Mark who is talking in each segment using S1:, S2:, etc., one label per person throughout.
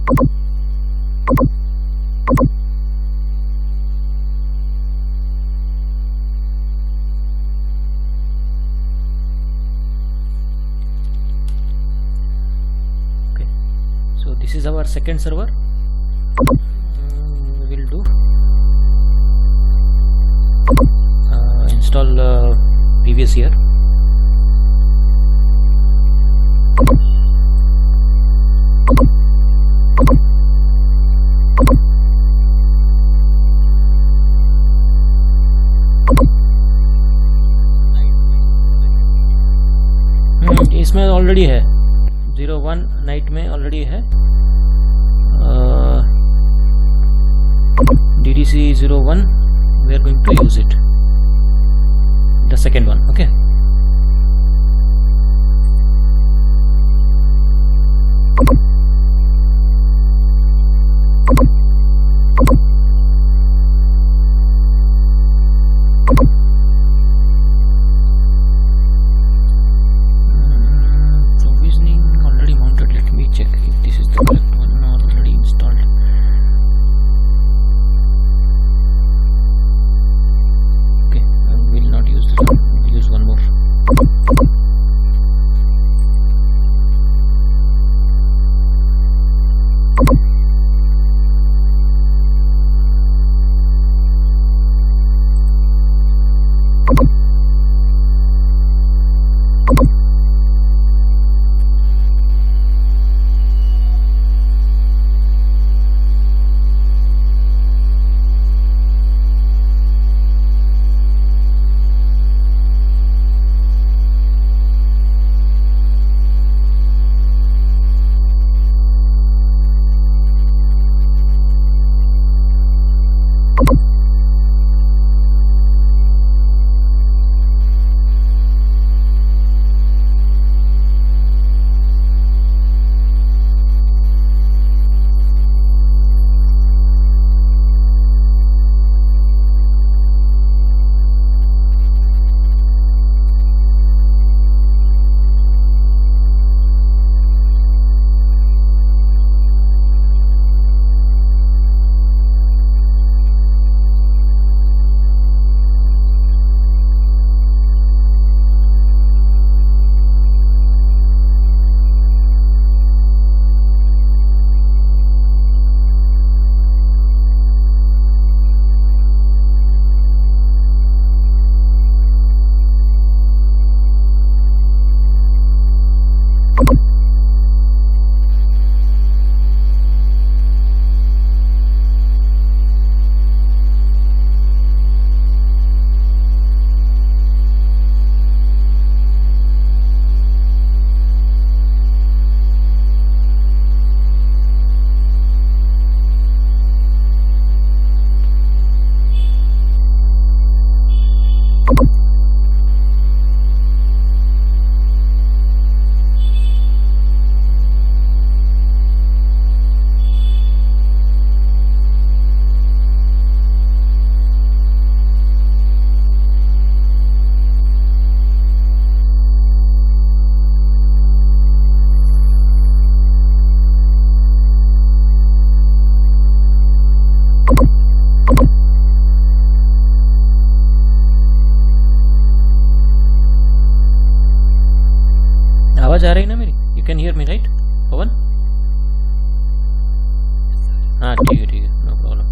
S1: Okay, so this is our second server. We will do install previous year. इसमें already है 01 night में already है DDC 01. We are going to use it, the second one. Okay, provisioning already mounted. Let me check if this is the correct one or already installed. Okay, we will not use this one. We will use one more. आवाज आ रही है ना मेरी? You can hear me right Pawan? हाँ ठीक है no problem.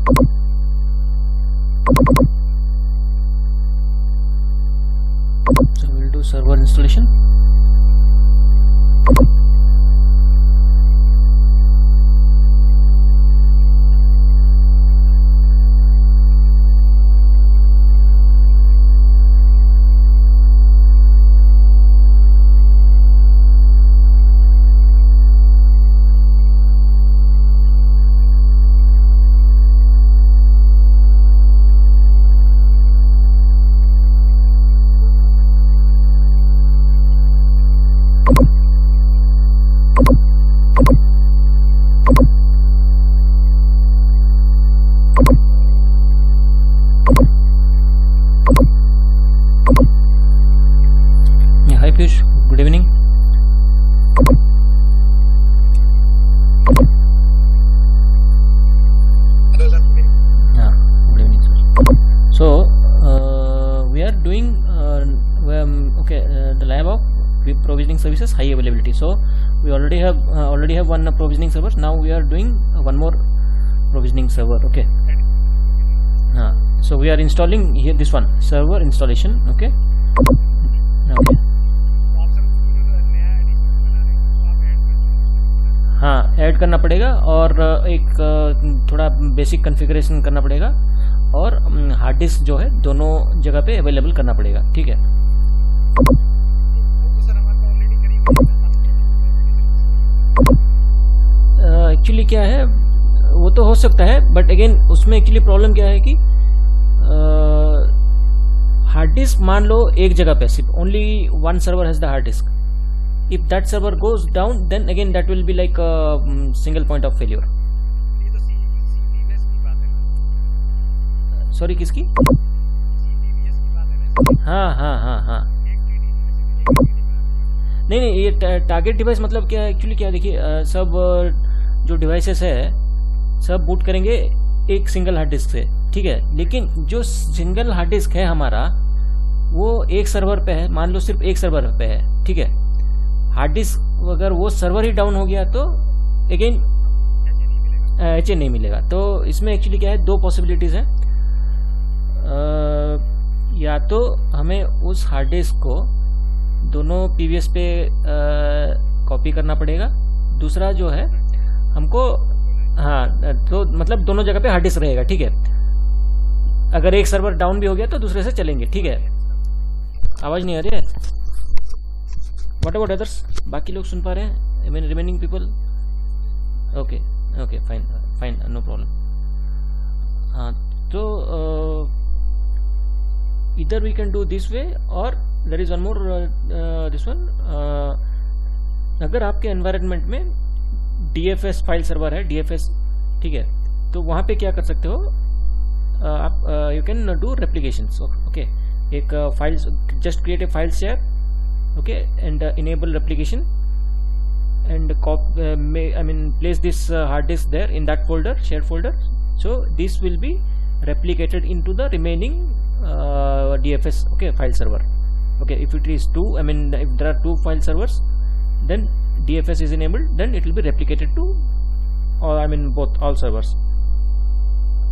S1: So we'll do server installation. Hi Piyush, good evening.
S2: Hello sir.
S1: Good evening sir. So we are doing the lab of provisioning services high availability. So we already have one provisioning server. Now we are doing one more provisioning server. Okay. So we are installing here this one server installation. Okay. Okay. हाँ add करना पड़ेगा और एक थोड़ा basic configuration करना पड़ेगा और hard disk जो है दोनों जगह पे अवेलेबल करना पड़ेगा. ठीक है. एक्चुअली क्या है वो तो हो सकता है बट अगेन उसमें एक्चुअली प्रॉब्लम क्या है कि हार्ड डिस्क मान लो एक जगह पे सिर्फ only one server has the hard disk. If that server goes down, then again that will be like a single point of failure.
S2: ये तो CVS की बात है ना.
S1: Sorry किसकी?
S2: CVS की बात है ना.
S1: हाँ. नहीं ये टारगेट डिवाइस मतलब क्या है एक्चुअली क्या देखिए सब जो डिवाइसेस है सब बूट करेंगे एक सिंगल हार्ड डिस्क से. ठीक है. लेकिन जो सिंगल हार्ड डिस्क है हमारा वो एक सर्वर पे है. मान लो सिर्फ एक सर्वर पे है. ठीक है. हार्ड डिस्क अगर वो सर्वर ही डाउन हो गया तो अगेन एच नहीं मिलेगा. तो इसमें एक्चुअली क्या है दो पॉसिबिलिटीज़ हैं. या तो हमें उस हार्ड डिस्क को दोनों पीवीएस पे कॉपी करना पड़ेगा. दूसरा जो है हमको तो मतलब दोनों जगह पे हार्ड डिस्क रहेगा. ठीक है. अगर एक सर्वर डाउन भी हो गया तो दूसरे से चलेंगे. ठीक है. आवाज़ नहीं आ रही है. What about others? बाकी लोग सुन पा रहे हैं? I mean remaining people? Okay, fine, no problem. तो either we can do this way or there is one more this one. अगर आपके environment में DFS फाइल सर्वर है DFS. ठीक है. तो वहाँ पे क्या कर सकते हो आप you can do replications. Okay, एक file just create a file share. Okay, and enable replication and place this hard disk there in that folder, shared folder. So this will be replicated into the remaining DFS file server. Okay, if it is two, if there are two file servers, then DFS is enabled, then it will be replicated to both all servers.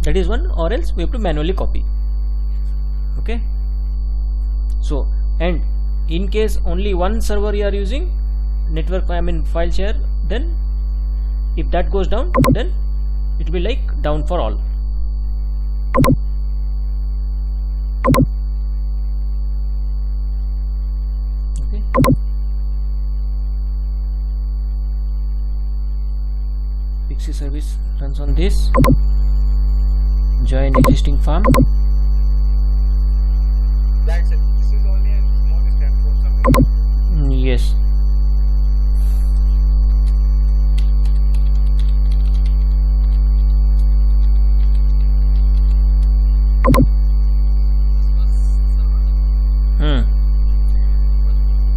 S1: That is one, or else we have to manually copy. Okay. So and in case only one server you are using network file share, then if that goes down then it will be like down for all. Okay. Pixie service runs on this. Join existing farm.
S2: That's it. This is only a small step for something.
S1: Yes.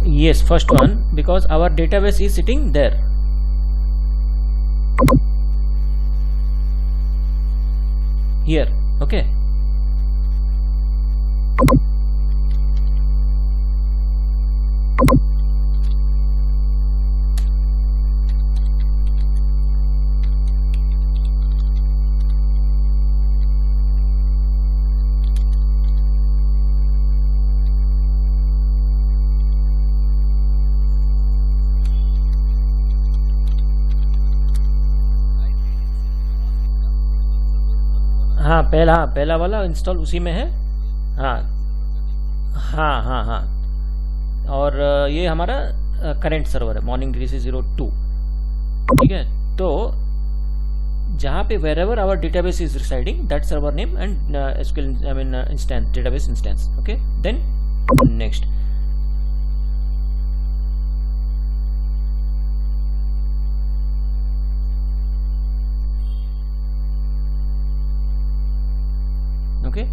S1: Yes, first one, because our database is sitting there. Here, okay. हाँ, पहला वाला install उसी में है। हाँ हाँ हाँ हाँ। और ये हमारा करंट सर्वर है, मॉर्निंग DDC02। ठीक है, तो जहाँ पे wherever our database is residing, that server name and SQL I mean instance, database instance. Okay, then next. Okay,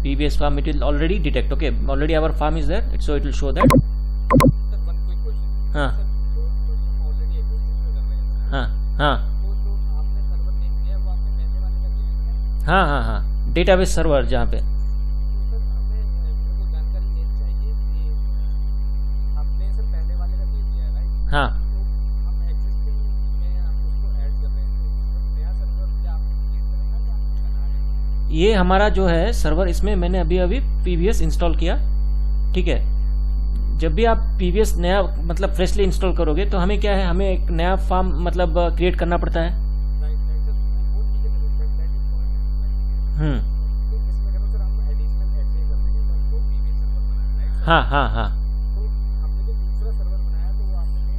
S1: PBS farm, it will already detect. Okay, already our farm is there, so it will show that.
S2: Sir one quick question.
S1: हाँ
S2: sir जो हम already existing में कर रहे हैं sir,
S1: हाँ हाँ
S2: तो जो आपने सर्वर नेम दिया है वो आपने पहले वाले का दिया है क्या?
S1: हाँ हाँ हाँ, डेटाबेस सर्वर जहाँ पे।
S2: तो सर हमें मेरे को जानकारी ये चाहिए कि आपने सर पहले वाले का दे दिया है राइट?
S1: हाँ,
S2: तो हम एग्जिस्टिंग में हम उसको ऐड कर रहे हैं, तो इसमें नया सर्वर क्या आपने क्रिएट करेगा या आप बना रहे हैं?
S1: ये हमारा जो है सर्वर, इसमें मैंने अभी PBS इंस्टॉल किया। ठीक है, जब भी आप PBS नया मतलब फ्रेशली इंस्टॉल करोगे तो हमें क्या है, हमें एक नया फार्म मतलब क्रिएट करना पड़ता है।
S2: राइट राइट सर, वो ठीक है सर, दैट इज पॉइंट। तो इसमें करो सर हम एडिशनल ऐसे कर रहे हैं, तो हम दो पीवी सर्वर बना रहे हैं राइट?
S1: हाँ हाँ हाँ,
S2: तो हमने जो दूसरा सर्वर बनाया तो वो आपने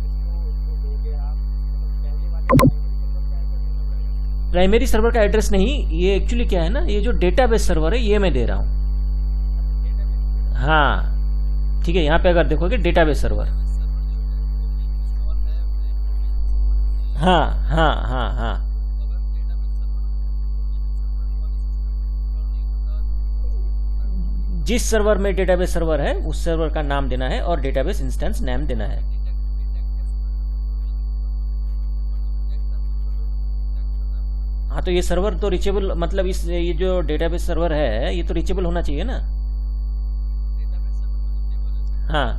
S2: इसको जो दोगे आप, मतलब पहले वाले प्राइमरी सर्वर का एड्रेस
S1: प्राइमरी सर्वर का एड्रेस
S2: देना पड़ेगा?
S1: नहीं, ये एक्चुअली क्या है ना, ये जो डेटाबेस सर्वर है ये मैं दे रहा हूँ।
S2: अच्छा, डेटाबेस पे
S1: हाँ ठीक है, यहाँ पे अगर देखोगे डेटाबेस सर्वर। हाँ हाँ हाँ हाँ, जिस सर्वर में डेटाबेस सर्वर है उस सर्वर का नाम देना है और डेटाबेस इंस्टेंस नेम देना है। हाँ, तो ये सर्वर तो रीचेबल, मतलब इस ये जो डेटाबेस सर्वर है ये तो रीचेबल होना चाहिए ना। हाँ,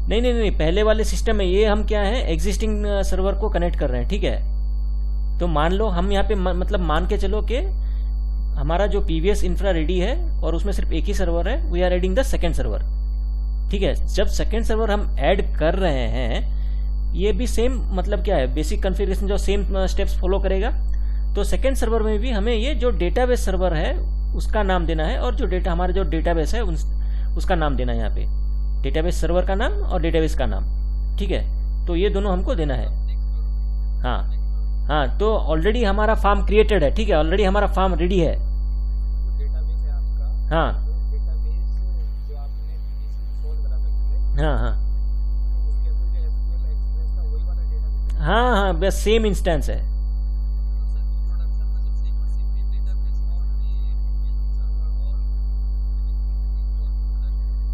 S1: नहीं नहीं नहीं, पहले वाले सिस्टम में ये हम क्या है, एग्जिस्टिंग सर्वर को कनेक्ट कर रहे हैं। ठीक है, तो मान लो हम यहाँ पे मतलब मान के चलो कि हमारा जो PBS इंफ्रा रेडी है और उसमें सिर्फ एक ही सर्वर है, we are adding the second server. ठीक है, जब सेकेंड सर्वर हम ऐड कर रहे हैं, ये भी सेम मतलब क्या है, बेसिक कॉन्फ़िगरेशन जो सेम स्टेप्स फॉलो करेगा। तो सेकेंड सर्वर में भी हमें ये जो डेटाबेस सर्वर है उसका नाम देना है और जो डेटा हमारा जो डेटाबेस है उसका नाम देना है यहाँ पे, डेटाबेस सर्वर का नाम और डेटाबेस का नाम। ठीक है, तो ये दोनों हमको देना है। हाँ हाँ, तो ऑलरेडी हमारा फार्म क्रिएटेड है। ठीक है, ऑलरेडी हमारा फार्म रेडी है।
S2: जो डेटाबेस है आपका,
S1: हाँ
S2: वो डेटाबेस जो आपने DDC इंस्टॉल करा था पहले,
S1: हाँ हाँ
S2: तो उसके अंदर जो SQL एक्सप्रेस था वही वाला डेटाबेस है?
S1: हाँ हाँ, बस सेम इंस्टेंस है।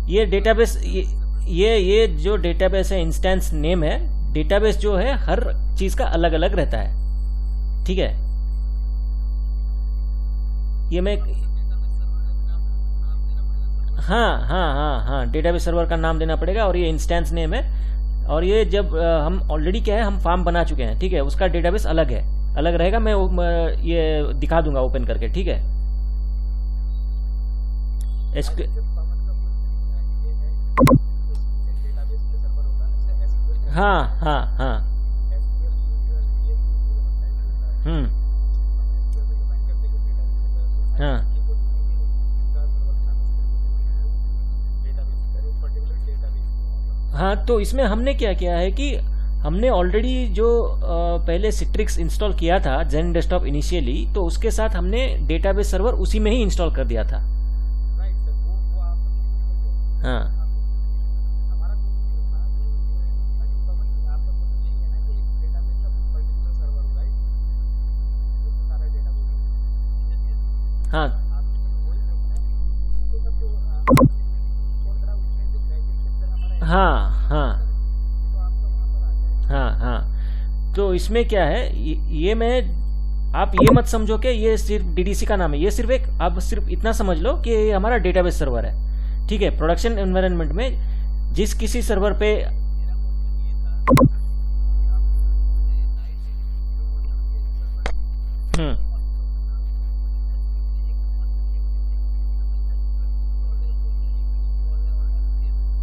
S1: ये डेटाबेस ये जो डेटाबेस है, इंस्टेंस नेम है, डेटाबेस जो है हर चीज का अलग अलग रहता है। ठीक है, ये मैं हाँ हाँ हाँ हाँ, डेटाबेस सर्वर का नाम देना पड़ेगा और ये इंस्टेंस नेम है। और ये जब हम ऑलरेडी क्या है, हम फार्म बना चुके हैं। ठीक है, उसका डेटाबेस अलग है, अलग रहेगा। मैं ये दिखा दूंगा ओपन करके। ठीक है,
S2: अच्छा सर, मतलब ये है डेटाबेस पे सर्वर होता है ना, जैसे SQL का
S1: हाँ हाँ हाँ,
S2: SQL यूजुअल ये टाइप होता है, SQL में डिफाइन करके जो डेटाबेस सर्वर,
S1: हाँ
S2: ये तो इसका सर्वर का नाम डेटाबेस का पर्टिकुलर डेटाबेस
S1: हाँ। तो इसमें हमने क्या किया है कि हमने ऑलरेडी जो पहले सिट्रिक्स इंस्टॉल किया था जेन डेस्कटॉप इनिशियली, तो उसके साथ हमने डेटाबेस सर्वर उसी में ही इंस्टॉल कर दिया था।
S2: राइट सर, वो आप
S1: हाँ
S2: हमारा जो था कि आपका मतलब यही है ना कि एक डेटाबेस का पर्टिकुलर सर्वर हो राइट, उसमें सारा डेटाबेस
S1: हाँ
S2: आप वही बोल रहे हैं। तो सर जो इंस्टॉल करा उसमें जो पैकेज पिक्चर हमारा
S1: हाँ हाँ
S2: तो आपका वहाँ पर आ जाएगा।
S1: हाँ हाँ। तो इसमें क्या है, ये मैं, आप ये मत समझो कि ये सिर्फ DDC का नाम है। ये सिर्फ एक, आप सिर्फ इतना समझ लो कि ये हमारा डेटाबेस सर्वर है। ठीक है, प्रोडक्शन एनवायरनमेंट में जिस किसी सर्वर पे
S2: मेरा क्वेश्चन ये था कि आप नाइट जो
S1: हम्म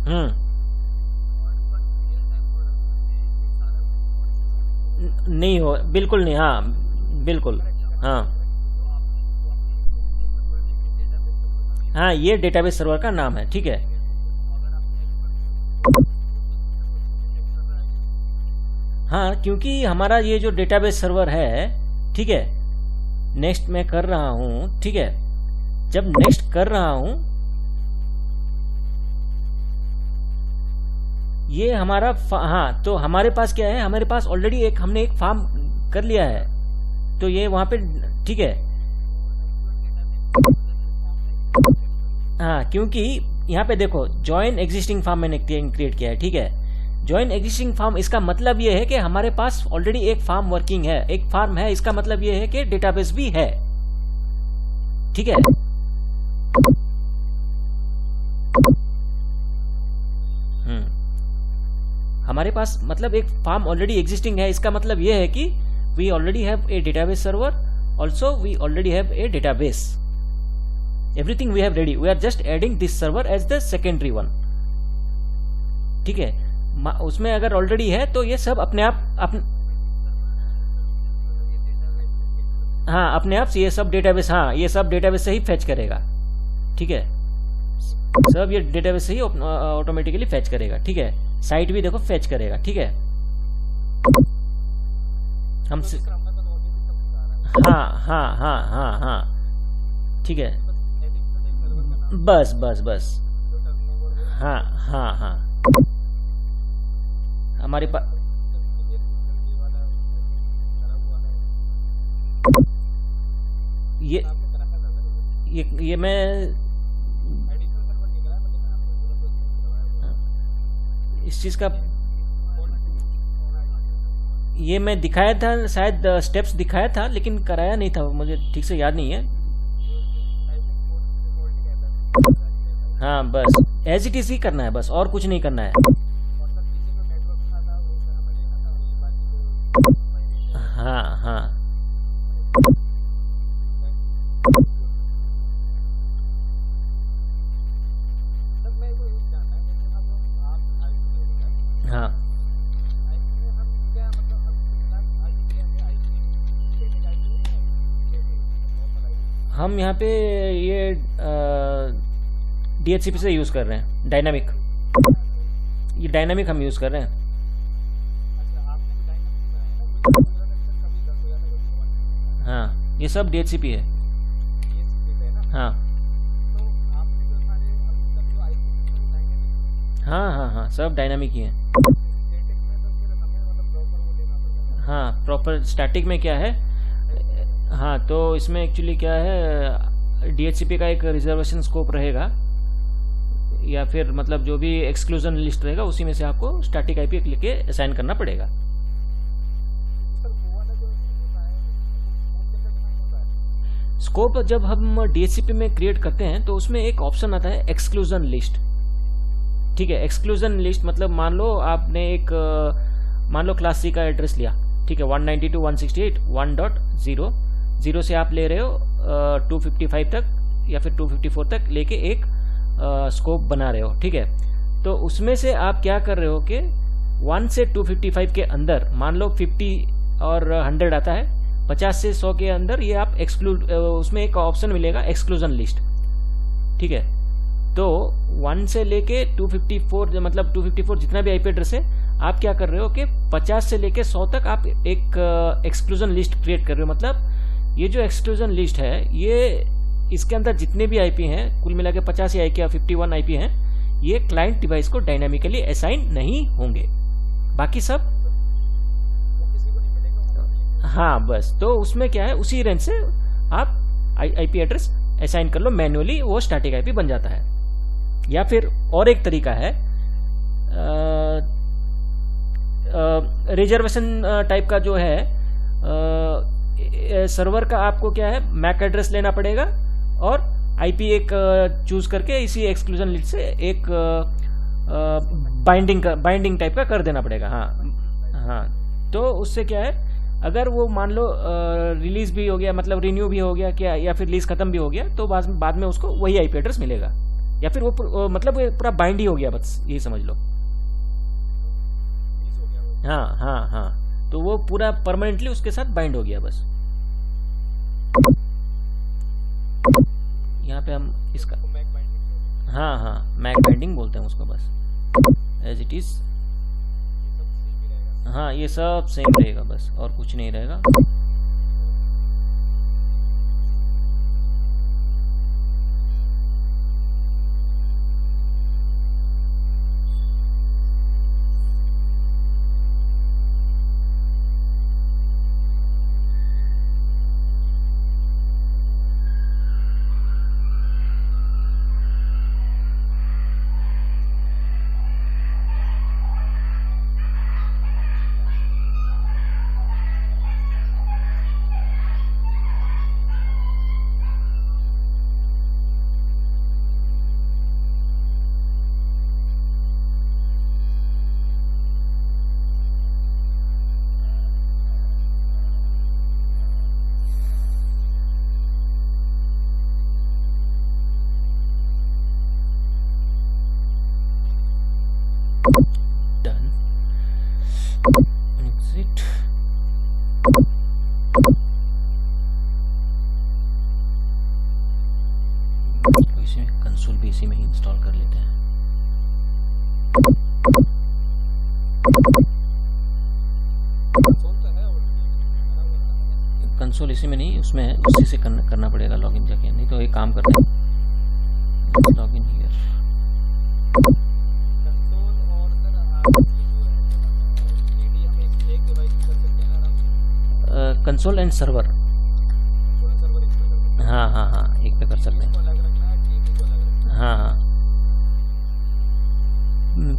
S1: हम्म नहीं हो, बिल्कुल नहीं, हाँ बिल्कुल, हाँ हाँ, ये डेटाबेस सर्वर का नाम है, ठीक है। हाँ, क्योंकि हमारा ये जो डेटाबेस सर्वर है, ठीक है, नेक्स्ट मैं कर रहा हूँ, ठीक है, जब नेक्स्ट कर रहा हूँ, ये हमारा हाँ, तो हमारे पास क्या है, हमारे पास ऑलरेडी एक हमने एक फॉर्म कर लिया है, तो ये वहाँ पे, ठीक है, हाँ, क्योंकि यहाँ पे देखो जॉइन एग्जिस्टिंग फॉर्म मैंने क्रिएट किया है, ठीक है। जॉइन एग्जिस्टिंग फॉर्म, इसका मतलब ये है कि हमारे पास ऑलरेडी एक फॉर्म वर्किंग है, एक फॉर्म है, इसका मतलब ये है कि डेटाबेस भी है, ठीक है। हमारे पास मतलब एक फॉर्म ऑलरेडी एग्जिस्टिंग है, इसका मतलब ये है कि we already have a database server, also we already have a database, everything we have ready, we are just adding this server as the secondary one, ठीक है। उसमें अगर ऑलरेडी है तो ये सब अपने आप हाँ, अपने आप से ये सब डेटाबेस, हाँ ये सब डेटाबेस से ही फेच करेगा, ठीक है, सब ये डेटाबेस से ही ऑटोमेटिकली फेच करेगा, ठीक है। साइट भी देखो फेच करेगा, ठीक है। हम हाँ हाँ हाँ हाँ हाँ, ठीक है, बस बस बस, हाँ हाँ हाँ, हमारे पास ये मैं इस चीज़ का ये मैं दिखाया था, शायद स्टेप्स दिखाया था, लेकिन कराया नहीं था, मुझे ठीक से याद नहीं है। हाँ, बस एज इट इज ही करना है, बस और कुछ नहीं करना है। हाँ हाँ हाँ, हम यहाँ पे ये DHCP से यूज़ कर रहे हैं, डायनामिक, ये डायनामिक हम यूज़ कर रहे हैं। हाँ, ये सब DHCP है। हाँ हाँ हाँ हाँ, सब डायनामिक ही है। हाँ, प्रॉपर स्टैटिक में क्या है, हाँ तो इसमें एक्चुअली क्या है, DHCP का एक रिजर्वेशन स्कोप रहेगा, या फिर मतलब जो भी एक्सक्लूजन लिस्ट रहेगा उसी में से आपको स्टैटिक IP लेके असाइन करना पड़ेगा। स्कोप जब हम DHCP में क्रिएट करते हैं तो उसमें एक ऑप्शन आता है एक्सक्लूजन लिस्ट, ठीक है। एक्सक्लूजन लिस्ट मतलब मान लो आपने एक मान लो क्लास C का एड्रेस लिया, ठीक है, 192.168.1.0 से आप ले रहे हो 255 तक या फिर 254 तक लेके एक स्कोप बना रहे हो, ठीक है। तो उसमें से आप क्या कर रहे हो कि 1 से 255 के अंदर मान लो 50 और 100 आता है, 50 से 100 के अंदर ये आप एक्सक्लूड, उसमें एक ऑप्शन मिलेगा एक्सक्लूजन लिस्ट, ठीक है। तो 1 से लेके 254 मतलब 254 जितना भी IP एड्रेस है, आप क्या कर रहे हो कि 50 से लेके 100 तक आप एक एक्सक्लूजन लिस्ट क्रिएट कर रहे हो। मतलब ये जो एक्सक्लूजन लिस्ट है, ये इसके अंदर जितने भी IP हैं, कुल मिला के 50 या 51 IP हैं, ये क्लाइंट डिवाइस को डायनामिकली असाइन नहीं होंगे, बाकी सब हाँ बस। तो उसमें क्या है, उसी रेंज से आप IP एड्रेस असाइन कर लो मैन्युअली, वो स्टैटिक IP बन जाता है। या फिर और एक तरीका है, रिजर्वेशन टाइप का जो है, सर्वर का आपको क्या है, मैक एड्रेस लेना पड़ेगा और IP एक चूज करके इसी एक्सक्लूजन लिस्ट से एक बाइंडिंग टाइप का कर देना पड़ेगा। हाँ हाँ, तो उससे क्या है, अगर वो मान लो रिलीज भी हो गया, मतलब रिन्यू भी हो गया क्या, या फिर लीज खत्म भी हो गया, तो बाद में उसको वही IP एड्रेस मिलेगा, या फिर वो मतलब पूरा बाइंड ही हो गया, बस यही समझ लो। हाँ हाँ हाँ, तो वो पूरा परमानेंटली उसके साथ बाइंड हो गया बस। यहाँ पे हम इसका
S2: मैक बाइंडिंग
S1: हाँ हाँ मैक बाइंडिंग बोलते हैं उसको बस, एज इट इज।
S2: ये सब सेम ही रहेगा।
S1: हाँ ये सब सेम रहेगा बस, और कुछ नहीं रहेगा। Done. Exit. तो इसे कंसोल भी इसी में ही इंस्टॉल कर लेते हैं।
S2: कंसोल तो है ऑलरेडी बना हुआ है ना।
S1: कंसोल इसी में नहीं, उसमें है, उसी से करना पड़ेगा लॉगिन जाके, नहीं तो एक काम करते हैं, लॉगिन हियर।
S2: कंसोल और सर आप ये जो है टीडीएम में एक डिवाइस कर सकते हैं ना आप।
S1: Console and server,
S2: console server एक पे कर सकते हैं।
S1: हाँ हाँ हाँ एक पे कर सकते
S2: इसको
S1: हैं।
S2: अलग रखना है, टीडी को अलग रखना है।
S1: हाँ हाँ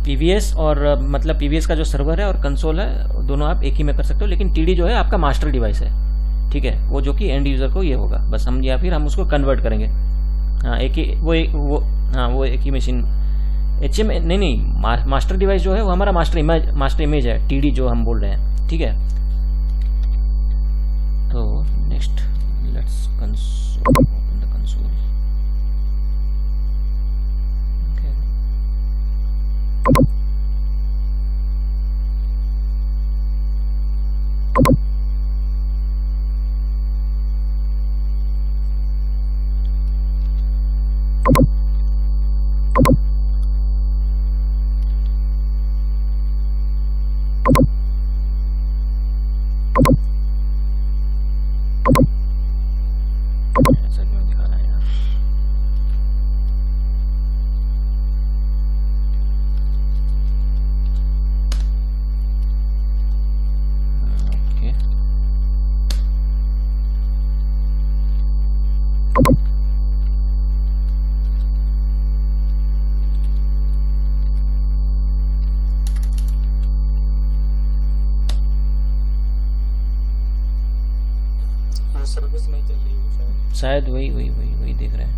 S1: पीवीएस और मतलब पीवीएस का जो सर्वर है और कंसोल है दोनों आप एक ही में कर सकते हो, लेकिन टीडी जो है आपका मास्टर डिवाइस है, ठीक है, वो जो कि एंड यूजर को ये होगा बस, हम या फिर हम उसको कन्वर्ट करेंगे। हाँ एक ही वो हाँ वो एक ही मशीन एचएम नहीं मास्टर डिवाइस जो है वो हमारा मास्टर इमेज है, टीडी जो हम बोल रहे हैं, ठीक है। तो next let's console, open the console. ऐसा क्यों दिखा रहा है यार? ओके
S2: वो सर्विस नहीं चल रही है शायद।
S1: शायद वही देख रहे हैं।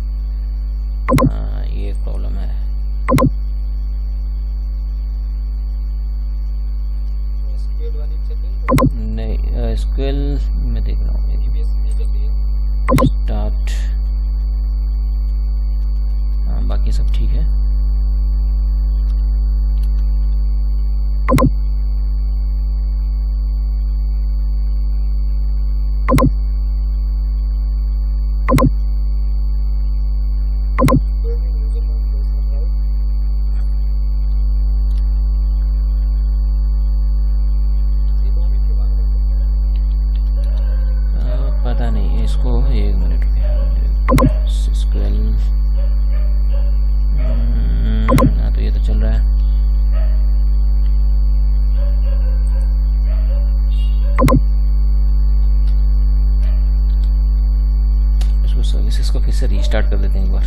S1: हाँ ये एक प्रॉब्लम है।
S2: एसक्यूएल वाली चल रही है,
S1: नहीं एसक्यूएल मैं देख रहा हूँ,
S2: ईबीएस नहीं चल रही है।
S1: स्टार्ट, हाँ बाकी सब ठीक है।
S2: Domain user name basement right. ये डोमेन के बारे में
S1: पता नहीं इसको, एक मिनट रुकिए। SQL हाँ तो ये तो चल रहा है। इसको सर्विसेज को फिर से रीस्टार्ट कर देते हैं एक बार।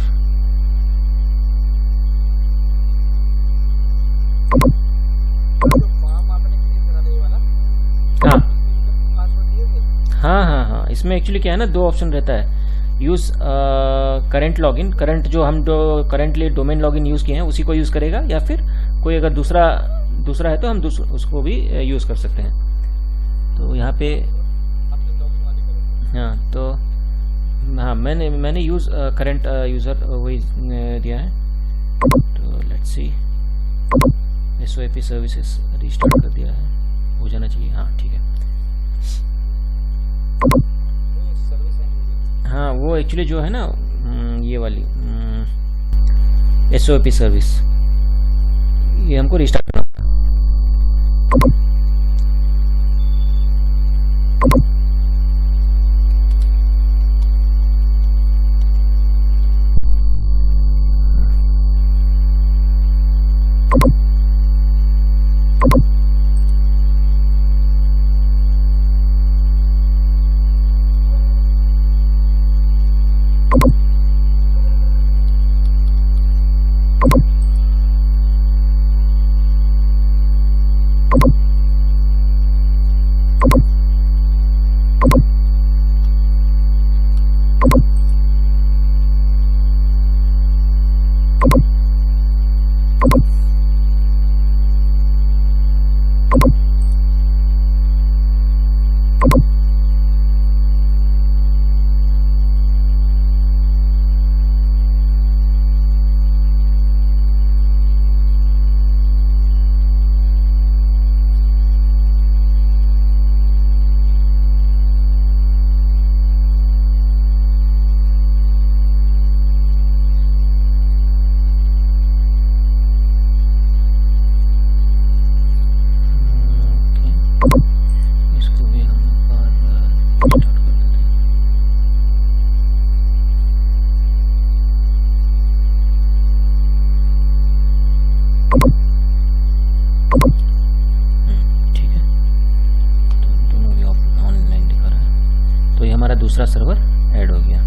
S2: जो फॉर्म आपने क्रिएट करा था ये वाला,
S1: हाँ
S2: उसमें यूजर पासवर्ड दिए थे।
S1: हाँ इसमें एक्चुअली क्या है ना, दो ऑप्शन रहता है, यूज़ करंट लॉगिन, करंट जो हम जो करंटली डोमेन लॉगिन यूज़ किए हैं उसी को यूज़ करेगा, या फिर कोई अगर दूसरा है तो हम उसको भी यूज़ कर सकते हैं। तो यहाँ पे
S2: अपने लॉगिन वाले करेंगे।
S1: हाँ तो हाँ मैंने यूज़ करंट यूज़र वही दिया है। तो let's see, SOAP services restart कर दिया है, हो जाना चाहिए, हाँ ठीक है।
S2: वो सर्विस एंड हो गई।
S1: हाँ, वो एक्चुअली जो है ना, ये वाली SOAP सर्विस, ये हमको रिस्टार्ट करना होगा। इसको भी हम एक बार स्टार्ट कर देते हैं। ठीक है, तो दोनों भी ऑनलाइन दिखा रहा है, तो ये हमारा दूसरा सर्वर ऐड हो गया।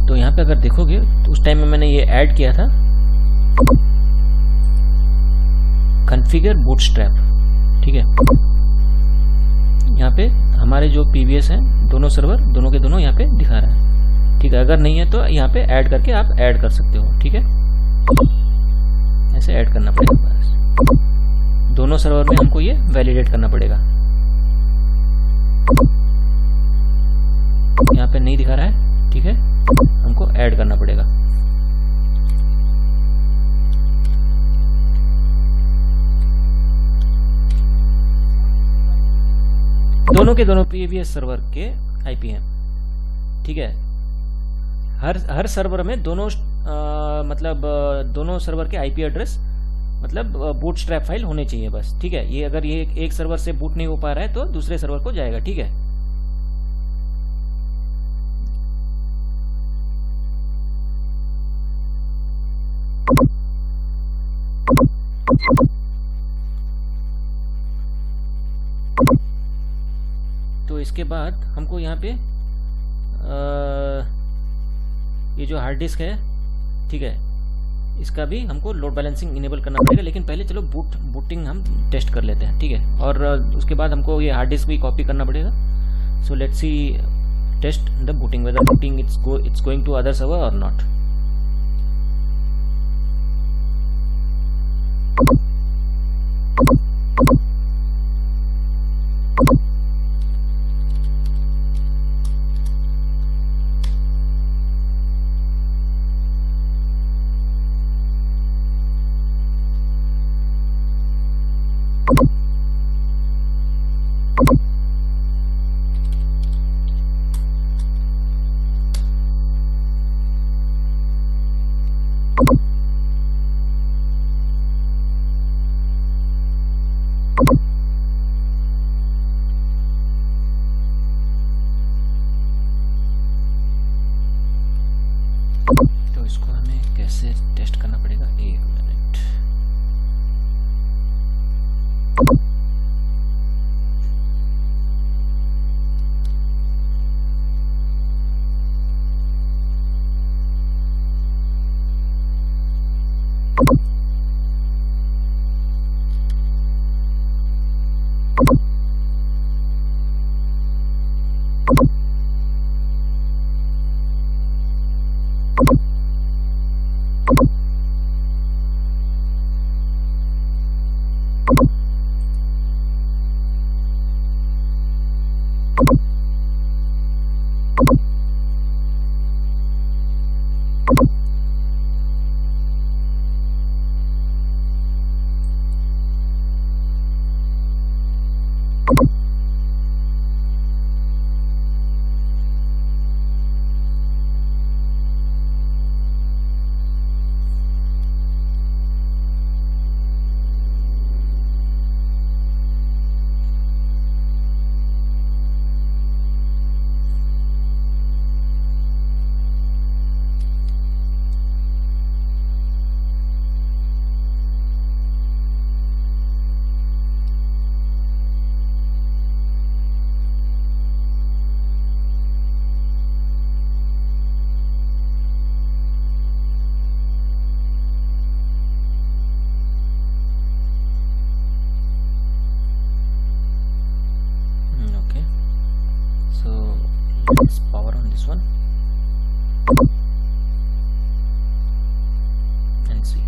S1: तो यहाँ पे अगर देखोगे तो उस टाइम में मैंने ये ऐड किया था, कॉन्फ़िगर बूटस्ट्रैप। ठीक है, यहाँ पे हमारे जो PBS हैं, दोनों सर्वर दोनों के दोनों यहाँ पे दिखा रहा है। ठीक है, अगर नहीं है तो यहाँ पे ऐड करके आप ऐड कर सकते हो। ठीक है, ऐसे ऐड करना पड़ेगा, बस दोनों सर्वर में हमको ये वैलिडेट करना पड़ेगा। यहाँ पे नहीं दिखा रहा है, ठीक है, हमको ऐड करना पड़ेगा। दोनों के दोनों PBS सर्वर के IP हैं। ठीक है, हर सर्वर में दोनों मतलब दोनों सर्वर के IP एड्रेस मतलब बूटस्ट्रैप फाइल होने चाहिए बस। ठीक है, ये अगर ये एक सर्वर से बूट नहीं हो पा रहा है तो दूसरे सर्वर को जाएगा। ठीक है, तो इसके बाद हमको यहाँ पे ये जो हार्ड डिस्क है, ठीक है, इसका भी हमको लोड बैलेंसिंग इनेबल करना पड़ेगा। लेकिन पहले चलो बूटिंग हम टेस्ट कर लेते हैं। ठीक है, और उसके बाद हमको ये हार्ड डिस्क भी कॉपी करना पड़ेगा। So let's see test the booting, whether booting it's going to other server or not. तो इसको हमें कैसे टेस्ट करना पड़ेगा, एक minute. Okay, so let's power on this one and see.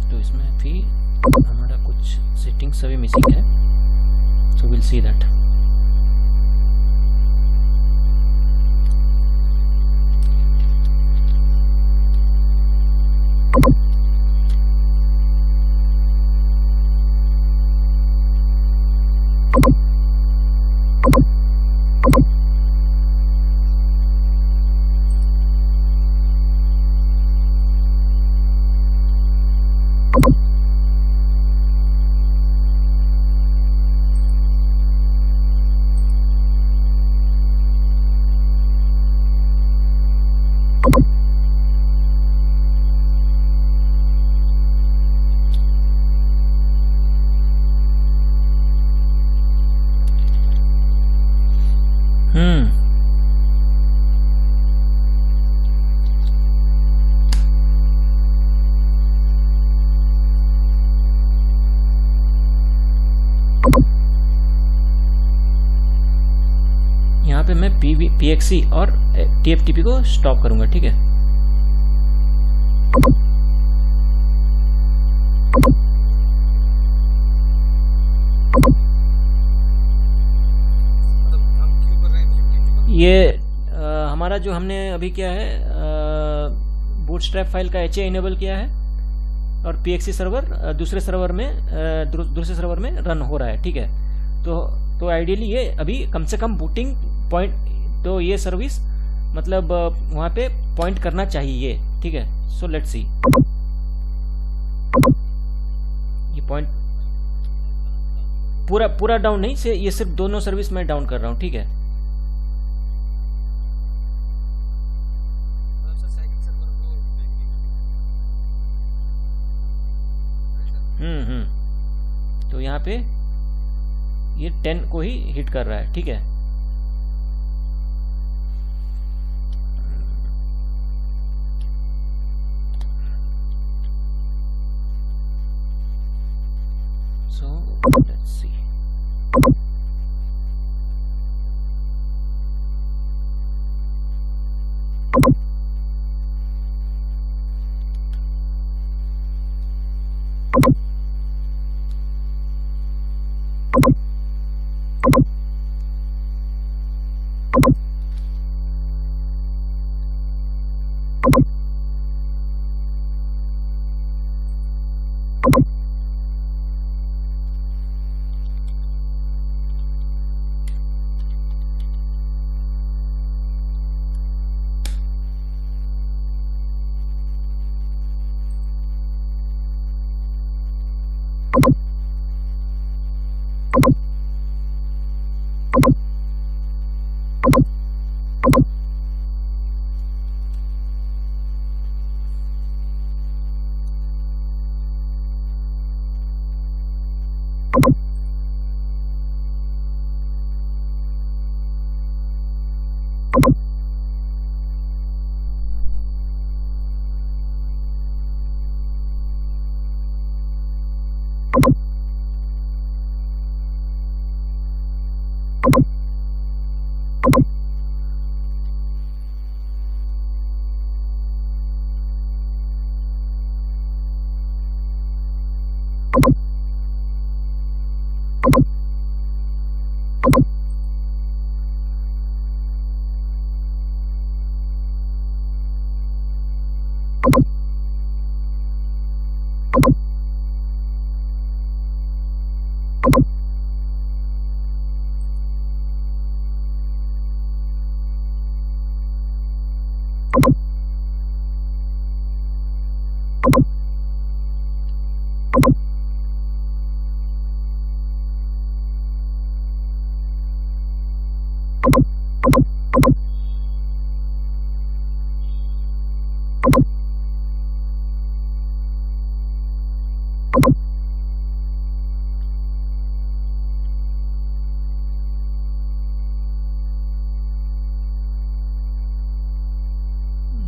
S1: तो इसमें भी हमारा कुछ सेटिंग्स अभी मिसिंग है, सो विल सी दैट. यहाँ पे मैं PXE और TFTP को स्टॉप करूंगा, ठीक है. ये हमारा जो हमने अभी किया है, बूटस्ट्रैप फाइल का HA इनेबल किया है और PXE सर्वर दूसरे सर्वर में रन हो रहा है, ठीक है. तो आइडियली ये अभी कम से कम बूटिंग पॉइंट, तो ये सर्विस मतलब वहाँ पे पॉइंट करना चाहिए, ठीक है. सो लेट्स सी, ये पॉइंट पूरा डाउन नहीं से, ये सिर्फ दोनों सर्विस मैं डाउन कर रहा हूँ, ठीक है. तो यहाँ पे ये 10 को ही हिट कर रहा है, ठीक है. Let's see.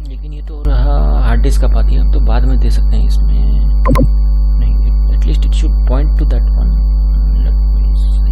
S1: लेकिन ये तो रहा हार्ड डिस्क का पाती है, अब तो बाद में दे सकते हैं इसमें। नहीं, at least it should point to that one. Let me see.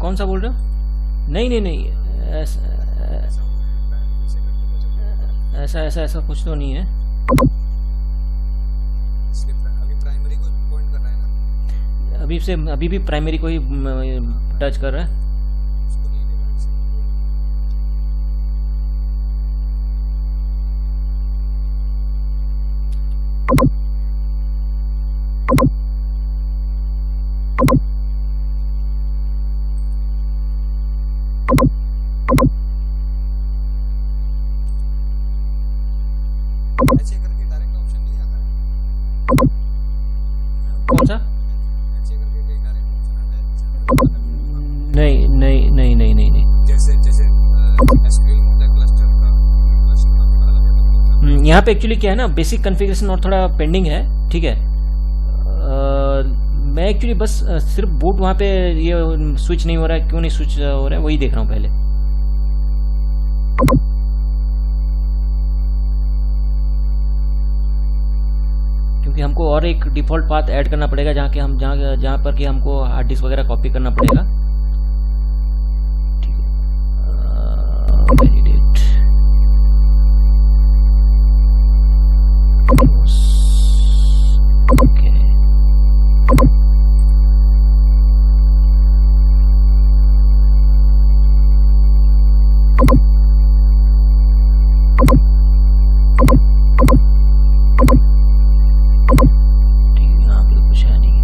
S1: कौन सा बोल रहे हो? नहीं नहीं नहीं, ऐसा ऐसा ऐसा कुछ तो नहीं है।
S2: अभी प्राइमरी को पॉइंट कर रहा है ना,
S1: अभी भी प्राइमरी को ही टच कर रहा है।
S2: उसको नहीं लेगा ऐसे। ऐसे करके डायरेक्ट ऑप्शन नहीं आता है।
S1: कौन सा? नहीं नहीं नहीं नहीं नहीं नहीं
S2: जैसे जैसे एसक्यूएल होता है क्लस्टर का थोड़ा अलग है।
S1: यहाँ पे एक्चुअली क्या है ना, बेसिक कॉन्फ़िगरेशन और थोड़ा पेंडिंग है, ठीक है। मैं एक्चुअली बस सिर्फ बूट वहाँ पे ये स्विच नहीं हो रहा है, क्यों नहीं स्विच हो रहा है वही देख रहा हूँ पहले। क्योंकि हमको और एक डिफ़ॉल्ट पाथ ऐड करना पड़ेगा जहाँ के हम जहाँ पर कि हमको हार्ड डिस्क वगैरह कॉपी करना पड़ेगा, ठीक है। Validate okay. यहाँ पे कुछ है नहीं।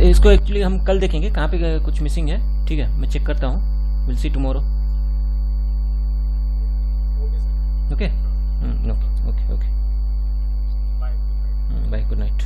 S1: इसको एक्चुअली हम कल देखेंगे कहाँ पे कुछ मिसिंग है, ठीक है। मैं चेक करता हूँ, will see tomorrow. Okay okay okay okay, bye, good night.